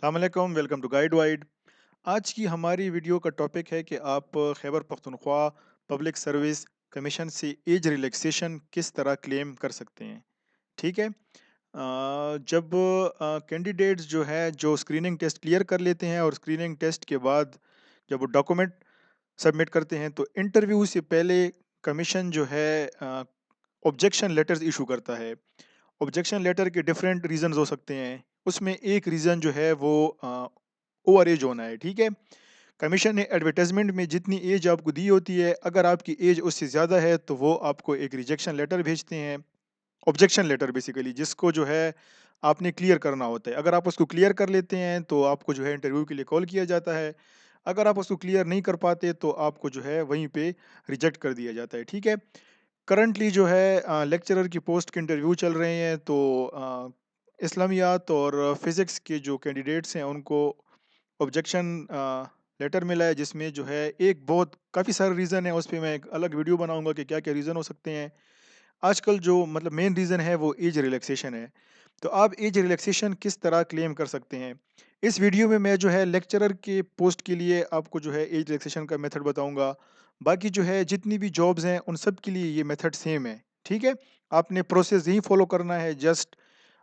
अस्सलामुअलैकुम, welcome to guide wide. आज की हमारी वीडियो का टॉपिक है कि आप Khyber Pakhtunkhwa public service commission से एज रिलैक्सेशन किस तरह क्लेम कर सकते हैं। ठीक है। जब कैंडिडेट्स जो स्क्रीनिंग टेस्ट क्लियर कर लेते हैं और स्क्रीनिंग टेस्ट के बाद जब वो डॉक्यूमेंट सबमिट करते हैं तो इंटरव्यू से पहले कमीशन ऑब्जेक्शन लेटर्स इशू करता है। ऑब्जेक्शन लेटर के डिफरेंट रीजंस हो सकते हैं। उसमें एक रीज़न जो है वो ओवर एज होना है। ठीक है। कमीशन ने एडवर्टाइजमेंट में जितनी एज आपको दी होती है, अगर आपकी एज उससे ज़्यादा है तो वो आपको एक रिजेक्शन लेटर भेजते हैं। ऑब्जेक्शन लेटर बेसिकली, जिसको जो है आपने क्लियर करना होता है। अगर आप उसको क्लियर कर लेते हैं तो आपको जो है इंटरव्यू के लिए कॉल किया जाता है। अगर आप उसको क्लियर नहीं कर पाते तो आपको जो है वहीं पे रिजेक्ट कर दिया जाता है। ठीक है। करंटली जो है लेक्चरर की पोस्ट के इंटरव्यू चल रहे हैं, तो इस्लामियात और फिज़िक्स के जो कैंडिडेट्स हैं उनको ऑब्जेक्शन लेटर मिला है, जिसमें जो है एक बहुत काफ़ी सारे रीज़न है। उस पे मैं एक अलग वीडियो बनाऊंगा कि क्या क्या रीज़न हो सकते हैं। आजकल जो मतलब मेन रीज़न है वो एज रिलैक्सेशन है। तो आप एज रिलैक्सेशन किस तरह क्लेम कर सकते हैं, इस वीडियो में मैं जो है लेक्चरर के पोस्ट के लिए आपको जो है एज रिलैक्सेशन का मेथड बताऊंगा। बाकी जो है जितनी भी जॉब्स हैं उन सब के लिए ये मेथड सेम है। ठीक है। आपने प्रोसेस यही फॉलो करना है, जस्ट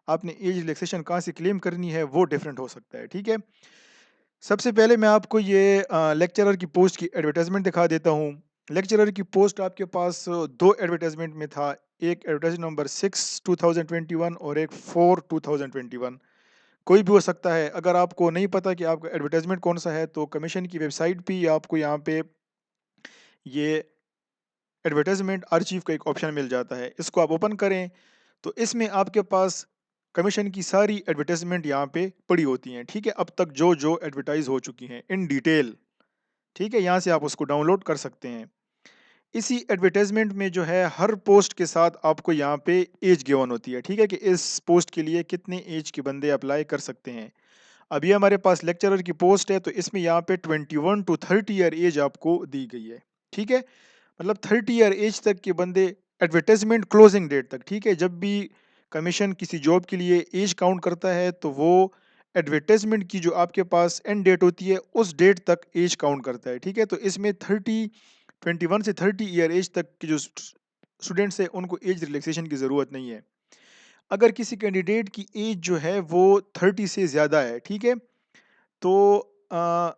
आपने एज रिलैक्सेशन कहाँ से क्लेम करनी है वो डिफरेंट हो सकता है। ठीक है। सबसे पहले मैं आपको ये लेक्चरर की पोस्ट की एडवर्टाइजमेंट दिखा देता हूँ। लेक्चरर की पोस्ट आपके पास दो एडवर्टाइजमेंट में था। एक एडवर्टाइज नंबर 6/2021 और एक 4/2021। कोई भी हो सकता है। अगर आपको नहीं पता कि आपका एडवर्टाइजमेंट कौन सा है तो कमीशन की वेबसाइट पे आपको यहाँ पे ये एडवर्टाइजमेंट आर्चीव का एक ऑप्शन मिल जाता है। इसको आप ओपन करें तो इसमें आपके पास कमीशन की सारी एडवर्टाइजमेंट यहाँ पे पड़ी होती हैं। ठीक है। अब तक जो जो एडवर्टाइज हो चुकी हैं इन डिटेल। ठीक है। यहाँ से आप उसको डाउनलोड कर सकते हैं। इसी एडवर्टाइजमेंट में जो है हर पोस्ट के साथ आपको यहाँ पे एज गिवन होती है। ठीक है, कि इस पोस्ट के लिए कितने एज के बंदे अप्लाई कर सकते हैं। अभी हमारे पास लेक्चरर की पोस्ट है तो इसमें यहाँ पे 21 to 30 ईयर एज आपको दी गई है। ठीक है। मतलब 30 ईयर एज तक के बंदे, एडवर्टाइजमेंट क्लोजिंग डेट तक। ठीक है। जब भी कमीशन किसी जॉब के लिए एज काउंट करता है तो वो एडवर्टाइजमेंट की जो आपके पास एंड डेट होती है उस डेट तक एज काउंट करता है। ठीक है। तो इसमें 21 से 30 ईयर एज तक के जो स्टूडेंट्स हैं उनको एज रिलैक्सेशन की ज़रूरत नहीं है। अगर किसी कैंडिडेट की एज जो है वो 30 से ज़्यादा है, ठीक है, तो अ,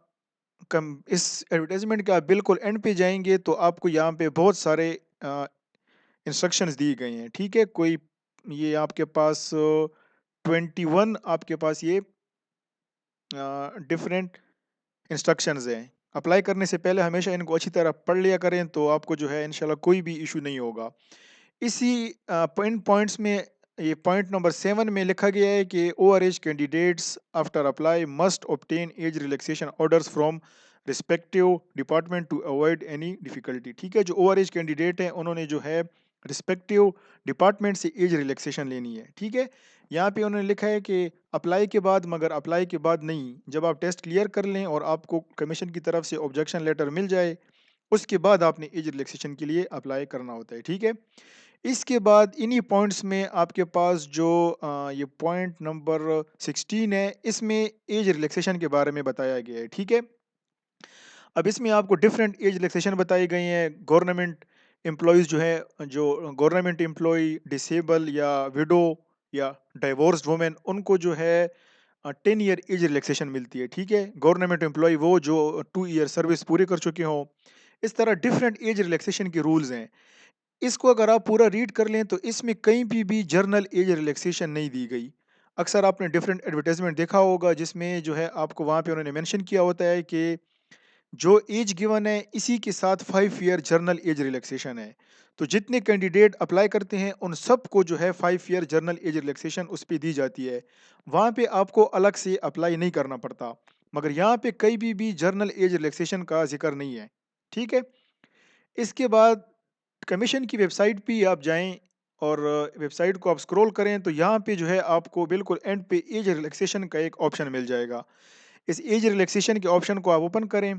कम इस एडवर्टाइजमेंट के आप बिल्कुल एंड पे जाएंगे तो आपको यहाँ पे बहुत सारे इंस्ट्रक्शंस दिए गए हैं। ठीक है। कोई ये आपके पास 21 आपके पास ये डिफरेंट इंस्ट्रक्शंस हैं। अप्लाई करने से पहले हमेशा इनको अच्छी तरह पढ़ लिया करें तो आपको जो है इंशाल्लाह कोई भी इशू नहीं होगा। इसी पॉइंट्स में ये पॉइंट नंबर 7 में लिखा गया है कि over age candidates after apply must obtain age relaxation orders from respective department to avoid any difficulty. ठीक है। जो ओवर एज कैंडिडेट हैं उन्होंने जो है रिस्पेक्टिव डिपार्टमेंट से एज रिलैक्सेशन लेनी है। ठीक है। यहाँ पे उन्होंने लिखा है कि अप्लाई के बाद, मगर अप्लाई के बाद नहीं, जब आप टेस्ट क्लियर कर लें और आपको कमीशन की तरफ से ऑब्जेक्शन लेटर मिल जाए उसके बाद आपने एज रिलैक्सेशन के लिए अप्लाई करना होता है। ठीक है। इसके बाद इन्हीं पॉइंट्स में आपके पास जो ये पॉइंट नंबर 16 है, इसमें एज रिलैक्सेशन के बारे में बताया गया है। ठीक है। अब इसमें आपको डिफरेंट एज रिलैक्सेशन बताई गई हैं। गवर्नमेंट एम्प्लॉयज़ जो है, जो गवर्नमेंट एम्प्लॉय, डिसेबल या विडो या डाइवोर्स्ड वुमेन, उनको जो है 10 ईयर एज रिलैक्सेशन मिलती है। ठीक है। गवर्नमेंट एम्प्लॉय वो जो 2 ईयर सर्विस पूरे कर चुके हों। इस तरह डिफरेंट एज रिलैक्सेशन के रूल्स हैं। इसको अगर आप पूरा रीड कर लें तो इसमें कहीं भी जर्नल एज रिलैक्सेशन नहीं दी गई। अक्सर आपने डिफरेंट एडवर्टाइजमेंट देखा होगा जिसमें जो है आपको वहाँ पे उन्होंने मेंशन किया होता है कि जो एज गिवन है इसी के साथ 5 ईयर जर्नल एज रिलैक्सेशन है। तो जितने कैंडिडेट अप्लाई करते हैं उन सबको जो है 5 ईयर जर्नल एज रिलैक्सेशन उस पे दी जाती है। वहाँ पे आपको अलग से अप्लाई नहीं करना पड़ता। मगर यहाँ पे कहीं भी जर्नल एज रिलैक्सेशन का जिक्र नहीं है। ठीक है। इसके बाद कमीशन की वेबसाइट पे आप जाएँ और वेबसाइट को आप स्क्रॉल करें तो यहाँ पे जो है आपको बिल्कुल एंड पे एज रिलैक्सेशन का एक ऑप्शन मिल जाएगा। इस एज रिलैक्सेशन के ऑप्शन को आप ओपन करें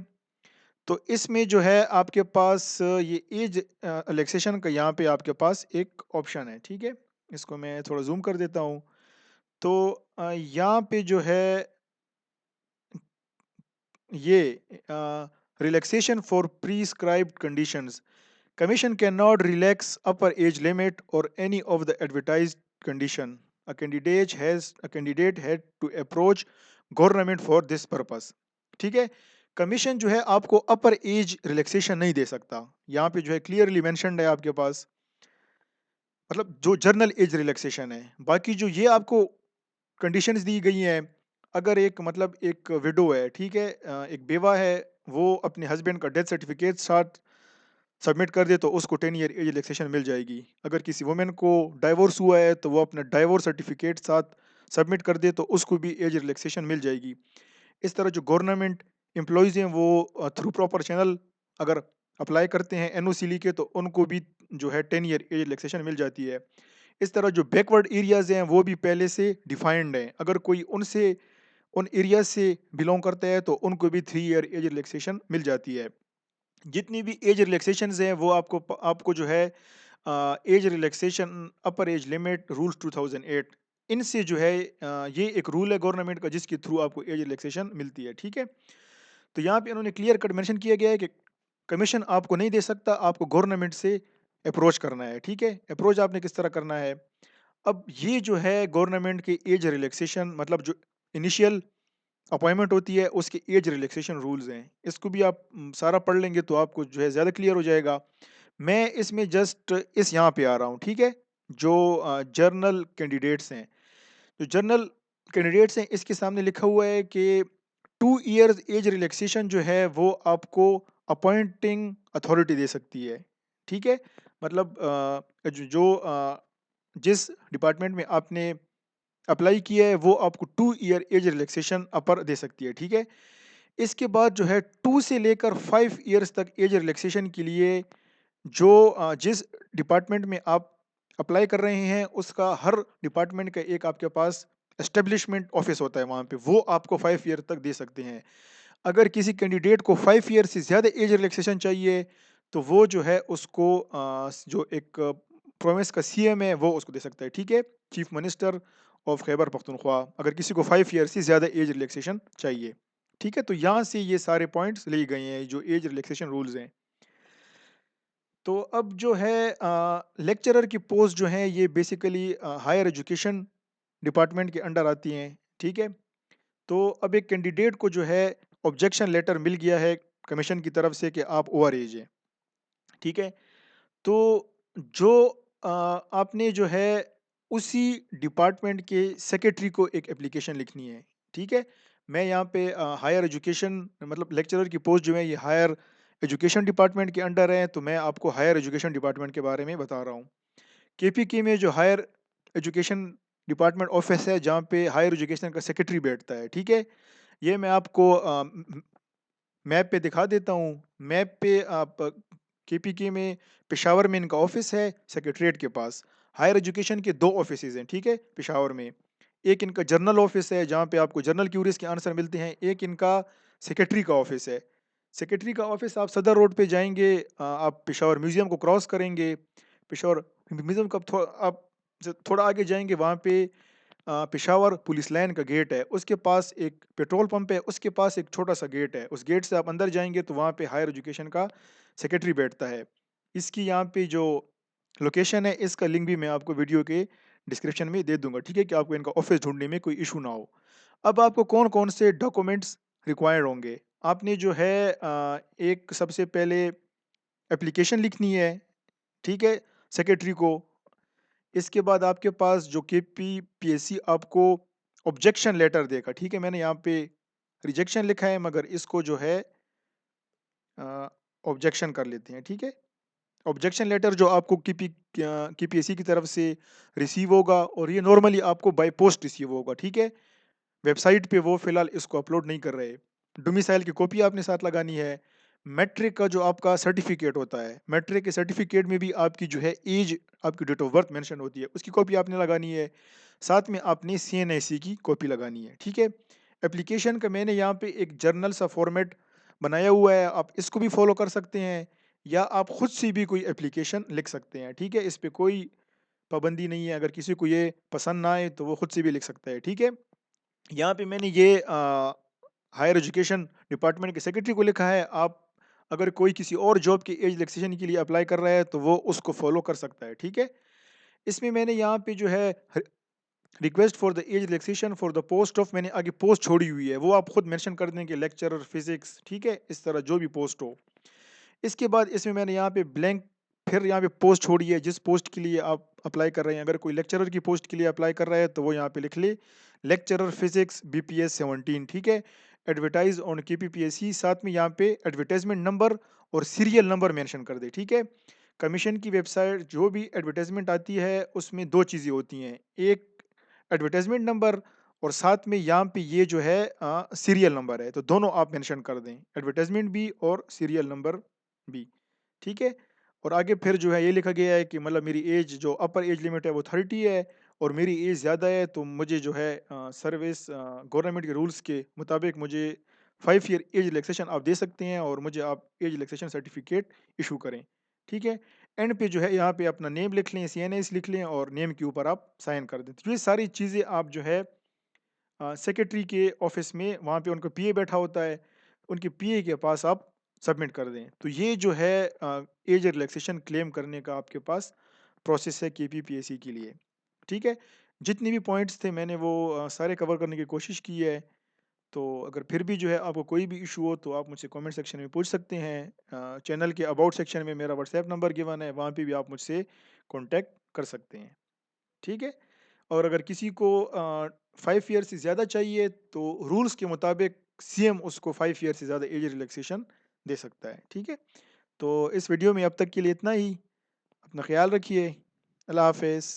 तो इसमें जो है आपके पास ये एज रिलैक्सेशन का यहाँ पे आपके पास एक ऑप्शन है। ठीक है। इसको मैं थोड़ा ज़ूम कर देता हूँ। तो यहाँ पे जो है ये relaxation for prescribed conditions, commission cannot relax upper age limit or any of the advertised condition. A candidate had to approach government for this purpose. ठीक है, कमीशन जो है आपको अपर एज रिलैक्सेशन नहीं दे सकता। यहाँ पे जो है क्लियरली मेंशन्ड है आपके पास, मतलब जो जर्नल एज रिलैक्सेशन है। बाकी जो ये आपको कंडीशंस दी गई हैं, अगर एक मतलब एक विडो है, ठीक है, एक बेवा है, वो अपने हस्बैंड का डेथ सर्टिफिकेट साथ सबमिट कर दे तो उसको 10 ईयर एज रिलैक्सेशन मिल जाएगी। अगर किसी वुमेन को डाइवोर्स हुआ है तो वो अपना डाइवोर्स सर्टिफिकेट साथ सबमिट कर दे तो उसको भी एज रिलैक्सेशन मिल जाएगी। इस तरह जो गवर्नमेंट एम्प्लॉयज़ हैं वो थ्रू प्रॉपर चैनल अगर अप्लाई करते हैं एनओसी लेके तो उनको भी जो है 10 ईयर एज रिलैक्सेशन मिल जाती है। इस तरह जो बैकवर्ड एरियाज़ हैं वो भी पहले से डिफाइंड हैं, अगर कोई उनसे उन एरिया से बिलोंग करता है तो उनको भी 3 ईयर एज रिलैक्सेशन मिल जाती है। जितनी भी एज रिलैक्सेशंस हैं वो आपको जो है एज रिलैक्सेशन अपर एज लिमिट रूल्स 2008, इनसे जो है ये एक रूल है गवर्नमेंट का जिसके थ्रू आपको एज रिलैक्सेशन मिलती है। ठीक है, तो यहाँ पे इन्होंने क्लियर कट मेंशन किया गया है कि कमीशन आपको नहीं दे सकता, आपको गवर्नमेंट से अप्रोच करना है। ठीक है, अप्रोच आपने किस तरह करना है? अब ये जो है गवर्नमेंट के एज रिलैक्सेशन मतलब जो इनिशियल अपॉइंटमेंट होती है उसके एज रिलैक्सेशन रूल्स हैं, इसको भी आप सारा पढ़ लेंगे तो आपको जो है ज़्यादा क्लियर हो जाएगा। मैं इसमें जस्ट इस यहाँ पे आ रहा हूँ, ठीक है, जो जर्नल कैंडिडेट्स हैं, जो जर्नल कैंडिडेट्स हैं इसके सामने लिखा हुआ है कि 2 इयर्स एज रिलैक्सेशन जो है वो आपको अपॉइंटिंग अथॉरिटी दे सकती है। ठीक है, मतलब जिस डिपार्टमेंट में आपने अप्लाई किया है वो आपको 2 ईयर एज रिलैक्सेशन अपर दे सकती है। ठीक है, इसके बाद जो है 2 से लेकर 5 ईयर्स तक एज रिलैक्सेशन के लिए जो जिस डिपार्टमेंट में आप अप्लाई कर रहे हैं उसका हर डिपार्टमेंट का एक आपके पास एस्टेब्लिशमेंट ऑफिस होता है, वहाँ पे वो आपको 5 ईयर तक दे सकते हैं। अगर किसी कैंडिडेट को 5 ईयर से ज़्यादा एज रिलैक्सेशन चाहिए तो वो जो है उसको जो एक प्रोविंस का सीएम है वो उसको दे सकता है। ठीक है, chief minister of Khyber Pakhtunkhwa, अगर किसी को 5 ईयर से ज़्यादा एज रिलैक्सेशन चाहिए। ठीक है, तो यहाँ से ये सारे पॉइंट्स लिए गए हैं जो एज रिलैक्सेशन रूल्स हैं। तो अब जो है लेक्चरर की पोस्ट जो है ये बेसिकली हायर एजुकेशन डिपार्टमेंट के अंडर आती हैं। ठीक है, तो अब एक कैंडिडेट को जो है ऑब्जेक्शन लेटर मिल गया है कमीशन की तरफ से कि आप ओवर एज हैं। ठीक है, तो जो आपने जो है उसी डिपार्टमेंट के सेक्रेटरी को एक एप्लीकेशन लिखनी है। ठीक है, मैं यहाँ पे हायर एजुकेशन मतलब लेक्चरर की पोस्ट जो है ये हायर एजुकेशन डिपार्टमेंट के अंडर है तो मैं आपको हायर एजुकेशन डिपार्टमेंट के बारे में बता रहा हूँ। केपीके में जो हायर एजुकेशन डिपार्टमेंट ऑफिस है जहाँ पे हायर एजुकेशन का सेक्रेटरी बैठता है। ठीक है, ये मैं आपको मैप पे दिखा देता हूँ। मैप पे आप केपीके में पेशावर में इनका ऑफिस है सेक्रेटरीट के पास। हायर एजुकेशन के 2 ऑफिसेज़ हैं, ठीक है, पेशावर में। एक इनका जर्नल ऑफिस है जहाँ पे आपको जर्नल क्यूरीज़ के आंसर मिलते हैं, एक इनका सेक्रेटरी का ऑफिस है। सेक्रेटरी का ऑफिस आप सदर रोड पे जाएँगे, आप पेशावर म्यूज़ियम को क्रॉस करेंगे, पेशावर म्यूज़ियम का आप थोड़ा आगे जाएँगे वहाँ पे पेशावर पुलिस लाइन का गेट है, उसके पास एक पेट्रोल पंप है, उसके पास एक छोटा-सा गेट है। उस गेट से आप अंदर जाएँगे तो वहाँ पे हायर एजुकेशन का सेक्रेटरी बैठता है। इसकी यहाँ पे जो लोकेशन है, इसका लिंक भी मैं आपको वीडियो के डिस्क्रिप्शन में दे दूँगा, ठीक है? कि आपको इनका ऑफ़िस ढूँढने में कोई इश्यू ना हो। अब आपको कौन-कौन से डॉक्यूमेंट्स रिक्वायर्ड होंगे? आपने जो है एक सबसे पहले एप्लीकेशन लिखनी है, ठीक है? सेक्रेटरी को। इसके बाद आपके पास जो केपीपीएससी आपको ऑब्जेक्शन लेटर देगा, ठीक है? मैंने यहाँ पे रिजेक्शन लिखा है मगर इसको जो है ऑब्जेक्शन कर लेते हैं, ठीक है? ऑब्जेक्शन लेटर जो आपको केपीएससी की तरफ से रिसीव होगा और ये नॉर्मली आपको बाय पोस्ट रिसीव होगा, ठीक है? वेबसाइट पे वो फ़िलहाल इसको अपलोड नहीं कर रहे। डोमिसाइल की कॉपी आपने साथ लगानी है। मैट्रिक का जो आपका सर्टिफ़िकेट होता है, मैट्रिक के सर्टिफ़िकेट में भी आपकी जो है ऐज, आपकी डेट ऑफ बर्थ मेंशन होती है, उसकी कॉपी आपने लगानी है। साथ में आपने सीएनआईसी की कॉपी लगानी है, ठीक है? एप्लीकेशन का मैंने यहाँ पे एक जर्नल सा फॉर्मेट बनाया हुआ है, आप इसको भी फ़ॉलो कर सकते हैं या आप खुद से भी कोई एप्लीकेशन लिख सकते हैं, ठीक है? इस पे कोई पाबंदी नहीं है, अगर किसी को ये पसंद ना आए तो वो खुद से भी लिख सकता है, ठीक है? यहाँ पे मैंने ये हायर एजुकेशन डिपार्टमेंट के सेक्रेटरी को लिखा है। आप अगर कोई किसी और जॉब की एज रिलैक्सेशन के लिए अप्लाई कर रहा है तो वो उसको फॉलो कर सकता है, ठीक है? इसमें मैंने यहाँ पे जो है request for the age relaxation for the post of, मैंने आगे पोस्ट छोड़ी हुई है, वो आप खुद मेंशन कर दें कि लेक्चरर फिजिक्स, ठीक है? इस तरह जो भी पोस्ट हो। इसके बाद इसमें मैंने यहाँ पे ब्लैंक फिर यहाँ पे पोस्ट छोड़ी है, जिस पोस्ट के लिए आप अप्लाई कर रहे हैं। अगर कोई लेक्चरर की पोस्ट के लिए अप्लाई कर रहा है तो वो यहाँ पे लिख ले लेक्चरर फिजिक्स बीपीएस 17, ठीक है? एडवर्टाइज ऑन केपीपीएससी, साथ में यहाँ पे एडवर्टाइजमेंट नंबर और सीरियल नंबर मेंशन कर दे, ठीक है? कमीशन की वेबसाइट जो भी एडवर्टाइजमेंट आती है उसमें दो चीज़ें होती हैं, एक एडवर्टाइजमेंट नंबर और साथ में यहाँ पे ये जो है सीरियल नंबर है, तो दोनों आप मेंशन कर दें, एडवर्टाइजमेंट भी और सीरियल नंबर भी, ठीक है? और आगे फिर जो है ये लिखा गया है कि मतलब मेरी एज जो अपर एज लिमिट है वो 30 है और मेरी एज ज़्यादा है, तो मुझे जो है सर्विस गवर्नमेंट के रूल्स के मुताबिक मुझे 5 ईयर एज रिलैक्सेशन आप दे सकते हैं और मुझे आप एज रिलैक्सेशन सर्टिफिकेट इशू करें, ठीक है? एंड पे जो है यहाँ पे अपना नेम लिख लें, सीएनएस लिख लें और नेम के ऊपर आप साइन कर दें। तो ये सारी चीज़ें आप जो है सेक्रेटरी के ऑफिस में वहाँ पे उनका पीए बैठा होता है, उनके पीए के पास आप सबमिट कर दें। तो ये जो है एज रिलैक्सेशन क्लेम करने का आपके पास प्रोसेस है केपीपीएससी के लिए, ठीक है? जितने भी पॉइंट्स थे मैंने वो सारे कवर करने की कोशिश की है। तो अगर फिर भी जो है आपको कोई भी इशू हो तो आप मुझसे कमेंट सेक्शन में पूछ सकते हैं। चैनल के अबाउट सेक्शन में मेरा व्हाट्सएप नंबर गिवन है, वहाँ पे भी आप मुझसे कॉन्टैक्ट कर सकते हैं, ठीक है? और अगर किसी को 5 ईयर से ज़्यादा चाहिए तो रूल्स के मुताबिक सीएम उसको 5 ईयर से ज़्यादा एज रिलैक्सेशन दे सकता है, ठीक है? तो इस वीडियो में अब तक के लिए इतना ही। अपना ख्याल रखिए। अल्लाह हाफ़िज़।